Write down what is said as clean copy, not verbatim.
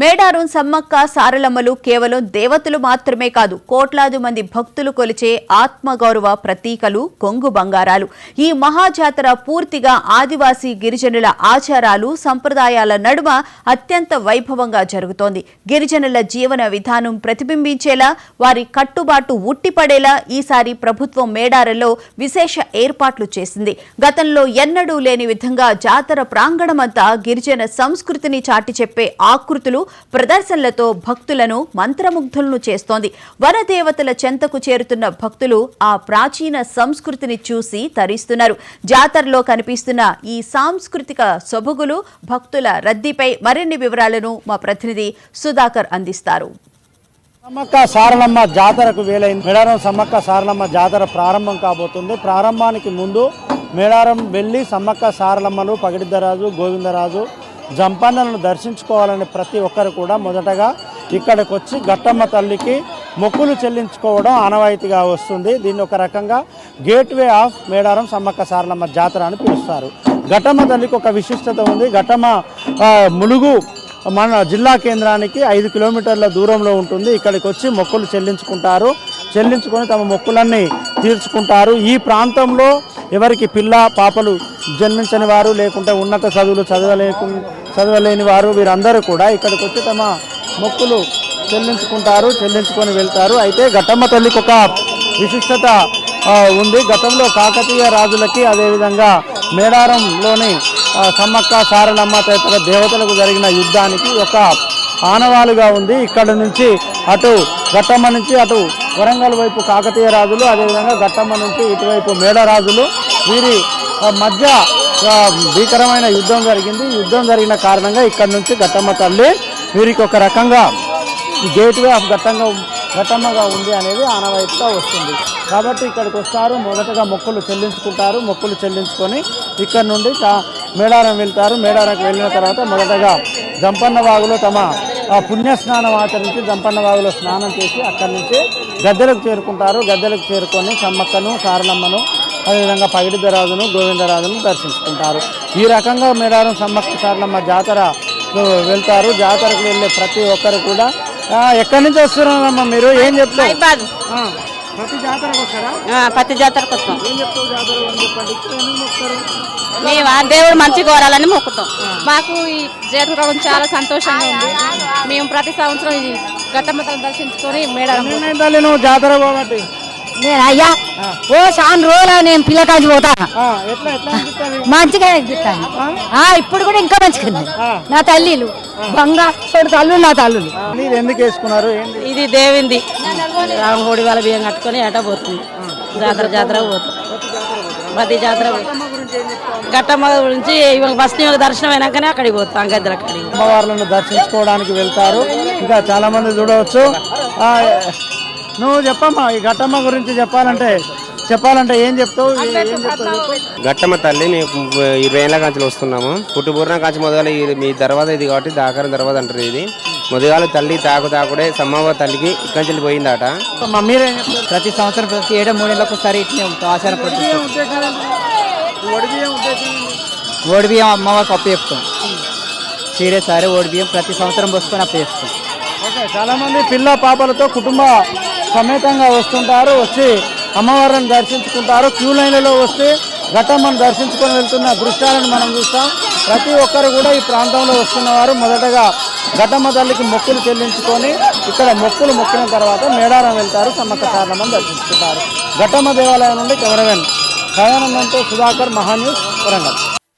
మేడారం సమ్మక్క సారలమ్మలు కేవలం దేవతలు మాత్రమే కాదు, కోట్లాది మంది భక్తులు కొలిచే ఆత్మగౌరవ ప్రతీకలు, కొంగు బంగారాలు. ఈ మహాజాతర పూర్తిగా ఆదివాసీ గిరిజనుల ఆచారాలు, సంప్రదాయాల నడుమ అత్యంత వైభవంగా జరుగుతోంది. గిరిజనుల జీవన విధానం ప్రతిబింబించేలా, వారి కట్టుబాటు ఉట్టిపడేలా ఈసారి ప్రభుత్వం మేడారంలో విశేష ఏర్పాట్లు చేసింది. గతంలో ఎన్నడూ లేని విధంగా జాతర ప్రాంగణమంతా గిరిజన సంస్కృతిని చాటి చెప్పే ఆకృతులు, ప్రదర్శనలతో భక్తులను మంత్రముగ్ధులను చేస్తోంది. వనదేవతల చెంతకు చేరుతున్న భక్తులు ఆ ప్రాచీన సంస్కృతిని చూసి తరిస్తున్నారు. జాతరలో కనిపిస్తున్న ఈ సాంస్కృతిక సొబగులు, భక్తుల రద్దీపై మరిన్ని వివరాలను మా ప్రతినిధి సుధాకర్ అందిస్తారు. సమ్మక్క సారలమ్మ జాతరకు వేలైంది. మేడారం సమ్మక్క సారలమ్మ జాతర ప్రారంభం కాబోతుంది. ప్రారంభానికి ముందు మేడారం వెళ్ళి సమ్మక్క సారలమ్మలు, పగిడిద్దరాజు, గోవిందరాజు, జంపన్నలను దర్శించుకోవాలని ప్రతి ఒక్కరు కూడా మొదటగా ఇక్కడికి వచ్చి గట్టమ్మ తల్లికి మొక్కులు చెల్లించుకోవడం ఆనవాయితీగా వస్తుంది. దీన్ని ఒక రకంగా గేట్వే ఆఫ్ మేడారం సమ్మక్క సారలమ్మ జాతర అని పిలుస్తారు. గట్టమ్మ తల్లికి ఒక విశిష్టత ఉంది. గట్టమ్మ ములుగు మన జిల్లా కేంద్రానికి 5 కిలోమీటర్ల దూరంలో ఉంటుంది. ఇక్కడికి వచ్చి మొక్కులు చెల్లించుకొని తమ మొక్కులన్నీ తీర్చుకుంటారు. ఈ ప్రాంతంలో ఎవరికి పిల్ల పాపలు జన్మించని వారు, లేకుంటే ఉన్నత చదువులు చదవలేని వారు, వీరందరూ కూడా ఇక్కడికి వచ్చి తమ మొక్కులు చెల్లించుకొని వెళ్తారు. అయితే గట్టమ్మ తల్లికి ఒక విశిష్టత ఉంది. గతంలో కాకతీయ రాజులకి, అదేవిధంగా మేడారంలోని సమ్మక్క సారలమ్మ తదితర దేవతలకు జరిగిన యుద్ధానికి ఒక ఆనవాలుగా ఉంది. ఇక్కడ నుంచి అటు గట్టమ్మ నుంచి అటు వరంగల్ వైపు కాకతీయ రాజులు, అదేవిధంగా గట్టమ్మ నుంచి ఇటువైపు మేడరాజులు, వీరి మధ్య భీకరమైన యుద్ధం జరిగింది. యుద్ధం జరిగిన కారణంగా ఇక్కడ నుంచి గట్టమ్మ తల్లి వీరికి ఒక రకంగా గేట్వే ఆఫ్ గట్టమ్మగా ఉంది అనేది ఆనవాయితీగా వస్తుంది. కాబట్టి ఇక్కడికి వస్తారు, మొదటగా మొక్కులు చెల్లించుకొని ఇక్కడ నుండి మేడారం వెళ్తారు. మేడారంకి వెళ్ళిన తర్వాత మొదటగా జంపన్న వాగులో తమ పుణ్యస్నానం ఆచరించి జంపన్న వాగులో స్నానం చేసి అక్కడి నుంచి గద్దెలకు చేరుకుంటారు. గద్దెలకు చేరుకొని సమ్మక్కను, సారలమ్మను, అదేవిధంగా పగిడిద్దరాజును, గోవిందరాజును దర్శించుకుంటారు. ఈ రకంగా మేడారం సమ్మక్క సారలమ్మ జాతర వెళ్తారు. జాతరకు వెళ్ళే ప్రతి ఒక్కరు కూడా ఎక్కడి నుంచి వస్తున్నారమ్మా మీరు? ఏం చెప్తారు? ప్రతి జాతరకు వస్తారా? ప్రతి జాతరకు వస్తాం. ఏం చెప్తావు జాతర అని చెప్పండి. మేము ఆ దేవుడు మంచి కోరాలని మొక్కుతాం. మాకు ఈ జాతర రావడం చాలా సంతోషంగా ఉంది. మేము ప్రతి సంవత్సరం ఈ గట్టమ్మతను దర్శించుకొని మేడారం. నువ్వు జాతర పోబట్టి నేను అయ్యా చాలా రోజులు నేను పిల్లకాజు పోతా, మంచిగా అనిపిస్తాను. ఇప్పుడు కూడా ఇంకా మంచిగా నా తల్లిలు బంగారు తల్లు, నా తల్లులు. ఎందుకు వేసుకున్నారు? ఇది దేవింది. రామకోడి వాళ్ళ బియ్యం కట్టుకొని ఎట పోతుంది. జాతర పోతుంది. ప్రతి జాతర గట్టమ్మ గురించి ఫస్ట్ దర్శనం అయినాకనే అక్కడికి పోతాం. గద్దెల అక్కడికి అమ్మవార్లను దర్శించుకోవడానికి వెళ్తారు. ఇంకా చాలా మంది చూడవచ్చు. నువ్వు చెప్పమ్మా, ఈ గట్టమ్మ గురించి చెప్పాలంటే ఏం చెప్తావు? గట్టమ్మ తల్లి మేము 20 ఏళ్ళ కాంచెలు వస్తున్నాము. పుట్టుబూరిన కాంచి మొదలు మీ దర్వాజ ఇది కాబట్టి దాకారం దర్వాజ అంటారు. ఇది మొదగాలు తల్లి తాకుడే సమ్మవ్వ తల్లికి ఇక్కడి పోయిందట. మీరేం చెప్తారు? ప్రతి సంవత్సరం ప్రతి 7-3 ఏళ్ళకి ఒకసారి ఇట్నే ఆచారం పడుతుంది. ఓడి బియ్యం అమ్మవారికి అప్పు చెప్తాం. సీరే ఓడి బియ్యం ప్రతి సంవత్సరం పోసుకొని అప్పు చెప్తాం. ఓకే, చాలా మంది పిల్ల పాపలతో కుటుంబ సమేతంగా వస్తుంటారు. వచ్చి అమ్మవారిని దర్శించుకుంటారు. క్యూ లైన్లలో వస్తే గట్టమ్మను దర్శించుకొని వెళ్తున్న దృశ్యాలను మనం చూస్తాం. ప్రతి ఒక్కరు కూడా ఈ ప్రాంతంలో వస్తున్నవారు మొదటగా గట్టమ్మ తల్లికి మొక్కులు చెల్లించుకొని ఇక్కడ మొక్కిన తర్వాత మేడారం వెళ్తారు, సమ్మక్క సారలమ్మను దర్శించుకుంటారు. గట్టమ్మ దేవాలయం నుండి కెమెరామెన్ సదానందంతో సుధాకర్, మహాన్యూస్, వరంగల్.